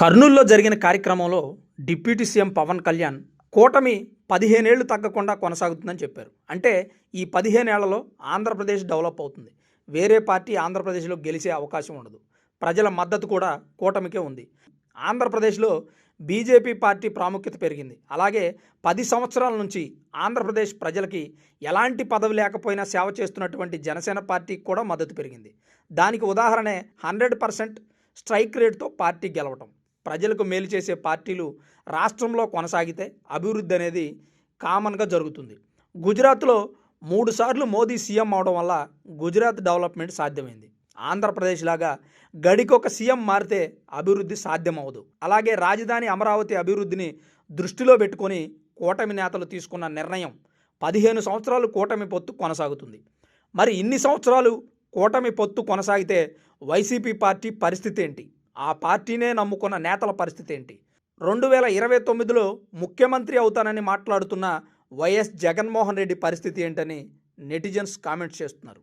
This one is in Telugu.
కర్నూలులో జరిగిన కార్యక్రమంలో డిప్యూటీ సీఎం పవన్ కళ్యాణ్ కూటమి 15 ఏళ్లు తగ్గకుండా కొనసాగుతుందని చెప్పారు. అంటే ఈ 15 ఏళ్లలో ఆంధ్రప్రదేశ్ డెవలప్ అవుతుంది. వేరే పార్టీ ఆంధ్రప్రదేశ్లో గెలిచే అవకాశం ఉండదు. ప్రజల మద్దతు కూడా కూటమికే ఉంది. ఆంధ్రప్రదేశ్లో బీజేపీ పార్టీ ప్రాముఖ్యత పెరిగింది. అలాగే 10 సంవత్సరాల నుంచి ఆంధ్రప్రదేశ్ ప్రజలకి ఎలాంటి పదవి లేకపోయినా సేవ చేస్తున్నటువంటి జనసేన పార్టీకి కూడా మద్దతు పెరిగింది. దానికి ఉదాహరణే 100% స్ట్రైక్ రేట్తో పార్టీ గెలవటం. ప్రజలకు మేలు చేసే పార్టీలు రాష్ట్రంలో కొనసాగితే అభివృద్ధి అనేది కామన్గా జరుగుతుంది. గుజరాత్లో 3 సార్లు మోదీ సీఎం అవడం వల్ల గుజరాత్ డెవలప్మెంట్ సాధ్యమైంది. ఆంధ్రప్రదేశ్ లాగా గడికొక సీఎం మారితే అభివృద్ధి సాధ్యమవదు. అలాగే రాజధాని అమరావతి అభివృద్ధిని దృష్టిలో పెట్టుకొని కూటమి నేతలు తీసుకున్న నిర్ణయం 15 సంవత్సరాలు కూటమి పొత్తు కొనసాగుతుంది. మరి ఇన్ని సంవత్సరాలు కూటమి పొత్తు కొనసాగితే వైసీపీ పార్టీ పరిస్థితి ఏంటి? ఆ పార్టీనే నమ్ముకున్న నేతల పరిస్థితి ఏంటి? 2029లో ముఖ్యమంత్రి అవుతానని మాట్లాడుతున్న వైఎస్ జగన్మోహన్ రెడ్డి పరిస్థితి ఏంటని నెటిజన్స్ కామెంట్స్ చేస్తున్నారు.